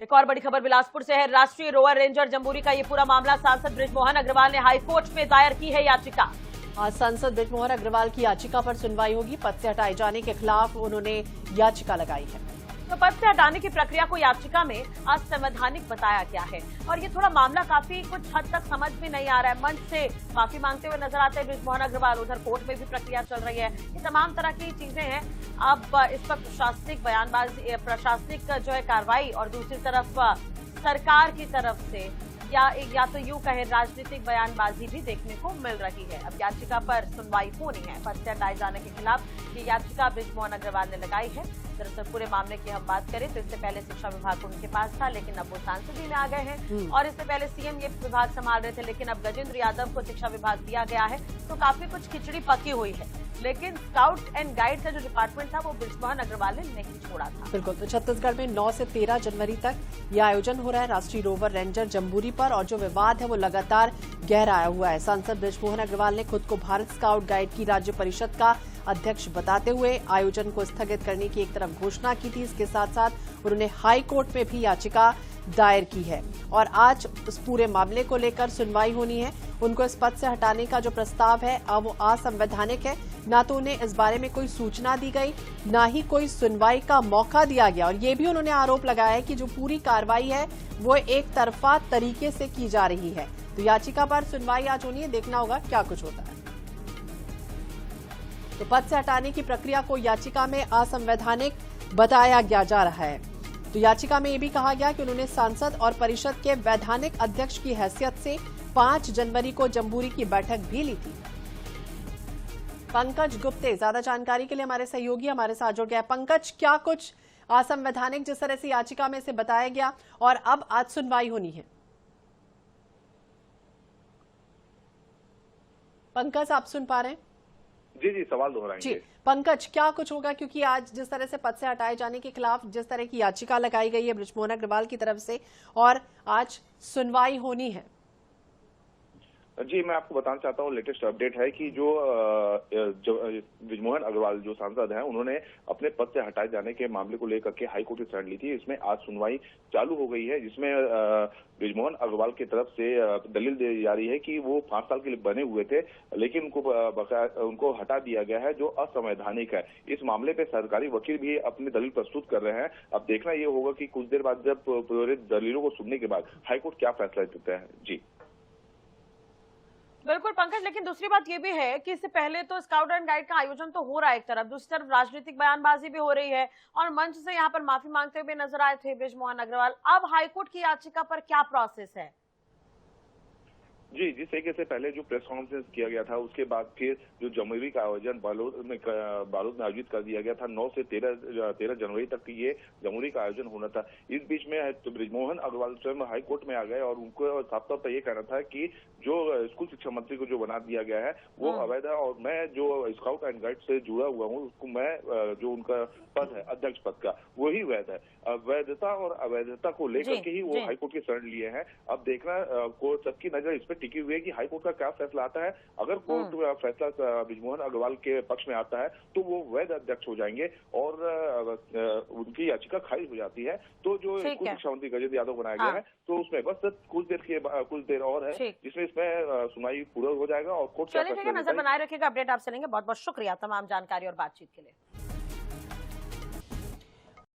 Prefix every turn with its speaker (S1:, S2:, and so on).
S1: एक और बड़ी खबर बिलासपुर से है। राष्ट्रीय रोवर रेंजर जम्बूरी का ये पूरा मामला सांसद बृजमोहन अग्रवाल ने हाईकोर्ट में दायर की है याचिका।
S2: आज सांसद बृजमोहन अग्रवाल की याचिका पर सुनवाई होगी। पद से हटाए जाने के खिलाफ उन्होंने याचिका लगाई है।
S1: तो पद से हटाने की प्रक्रिया को याचिका में असंवैधानिक बताया गया है और ये थोड़ा मामला काफी कुछ हद तक समझ में नहीं आ रहा है। मंच से माफी मांगते हुए नजर आते हैं बृजमोहन अग्रवाल, उधर कोर्ट में भी प्रक्रिया चल रही है। ये तमाम तरह की चीजें हैं। अब इस पर प्रशासनिक बयानबाजी, प्रशासनिक जो है कार्रवाई और दूसरी तरफ सरकार की तरफ से या तो यूं कहे राजनीतिक बयानबाजी भी देखने को मिल रही है। अब याचिका पर सुनवाई होनी है। पद से हटाए जाने के खिलाफ ये याचिका बृजमोहन अग्रवाल ने लगाई है। दरअसल पूरे मामले की हम बात करें तो इससे पहले शिक्षा विभाग उनके पास था, लेकिन अब वो सांसद में आ गए हैं और इससे पहले सीएम ये विभाग संभाल रहे थे, लेकिन अब गजेंद्र यादव को शिक्षा विभाग दिया गया है। तो काफी कुछ खिचड़ी पकी हुई है, लेकिन स्काउट एंड गाइड का जो डिपार्टमेंट था वो बृजमोहन अग्रवाल ने नहीं छोड़ा था।
S2: बिल्कुल। तो छत्तीसगढ़ में 9 से 13 जनवरी तक यह आयोजन हो रहा है राष्ट्रीय रोवर रेंजर जम्बूरी पर, और जो विवाद है वो लगातार गहराया हुआ है। सांसद बृजमोहन अग्रवाल ने खुद को भारत स्काउट गाइड की राज्य परिषद का अध्यक्ष बताते हुए आयोजन को स्थगित करने की एक तरफ घोषणा की थी। इसके साथ साथ उन्होंने हाई कोर्ट में भी याचिका दायर की है और आज इस पूरे मामले को लेकर सुनवाई होनी है। उनको इस पद से हटाने का जो प्रस्ताव है अब वो असंवैधानिक है। ना तो उन्हें इस बारे में कोई सूचना दी गई, ना ही कोई सुनवाई का मौका दिया गया, और ये भी उन्होंने आरोप लगाया है कि जो पूरी कार्रवाई है वो एक तरफा तरीके से की जा रही है। तो याचिका पर सुनवाई आज होनी है, देखना होगा क्या कुछ होता है। तो पद से हटाने की प्रक्रिया को याचिका में असंवैधानिक बताया गया जा रहा है। तो याचिका में यह भी कहा गया कि उन्होंने सांसद और परिषद के वैधानिक अध्यक्ष की हैसियत से 5 जनवरी को जम्बूरी की बैठक भी ली थी। पंकज गुप्ते ज्यादा जानकारी के लिए हमारे सहयोगी हमारे साथ जुड़ गया। पंकज, क्या कुछ असंवैधानिक जिस तरह से याचिका में से बताया गया और अब आज सुनवाई होनी है? पंकज, आप सुन पा रहे हैं?
S3: जी, सवाल दोहराएंगे।
S2: पंकज, क्या कुछ होगा, क्योंकि आज जिस तरह से पद से हटाए जाने के खिलाफ जिस तरह की याचिका लगाई गई है बृजमोहन अग्रवाल की तरफ से, और आज सुनवाई होनी है?
S3: जी, मैं आपको बताना चाहता हूँ, लेटेस्ट अपडेट है कि जो बृजमोहन अग्रवाल जो सांसद हैं, उन्होंने अपने पद से हटाए जाने के मामले को लेकर के हाई कोर्ट की शरण ली थी। इसमें आज सुनवाई चालू हो गई है, जिसमें बृजमोहन अग्रवाल की तरफ से दलील दी जा रही है कि वो 5 साल के लिए बने हुए थे, लेकिन उनको हटा दिया गया है, जो असंवैधानिक है। इस मामले पे सरकारी वकील भी अपनी दलील प्रस्तुत कर रहे हैं। अब देखना ये होगा कि कुछ देर बाद जब पूरे दलीलों को सुनने के बाद हाईकोर्ट क्या फैसला देता है। जी
S1: बिल्कुल पंकज, लेकिन दूसरी बात ये भी है कि इससे पहले तो स्काउट एंड गाइड का आयोजन तो हो रहा है एक तरफ, दूसरी तरफ राजनीतिक बयानबाजी भी हो रही है और मंच से यहाँ पर माफी मांगते हुए नजर आए थे बृजमोहन अग्रवाल। अब हाईकोर्ट की याचिका पर क्या प्रोसेस है?
S3: जी, जिस तरीके से पहले जो प्रेस कॉन्फ्रेंस किया गया था, उसके बाद फिर जो जमुरी का आयोजन बालोद में आयोजित कर दिया गया था। 9 से 13 जनवरी तक ये जमुरी का आयोजन होना था। इस बीच में तो बृजमोहन अग्रवाल स्वयं हाई कोर्ट में आ गए और उनको साफ तौर पर यह कहना था कि जो स्कूल शिक्षा मंत्री को जो बना दिया गया है वो अवैध है, और मैं जो स्काउट एंड गाइड से जुड़ा हुआ हूँ उसको मैं जो उनका पद है अध्यक्ष पद का, वही वैध है। वैधता और अवैधता को लेकर के ही वो हाईकोर्ट की शरण लिए हैं। अब देखना को सबकी नजर इस पर टिकी हुई है कि हाईकोर्ट का क्या फैसला आता है। अगर कोर्ट का फैसला बृजमोहन अग्रवाल के पक्ष में आता है तो वो वैध अध्यक्ष हो जाएंगे और उनकी याचिका खारिज हो जाती है। तो जो स्कूल शिक्षा मंत्री गजेंद्र यादव बनाया गया है, तो उसमें बस कुछ देर और है, जिसमें इसमें सुनवाई पूरा हो जाएगा और कोर्ट
S1: नजर बनाए रखेगा। अपडेट आपसे लेंगे। बहुत बहुत शुक्रिया तमाम जानकारी और बातचीत के लिए।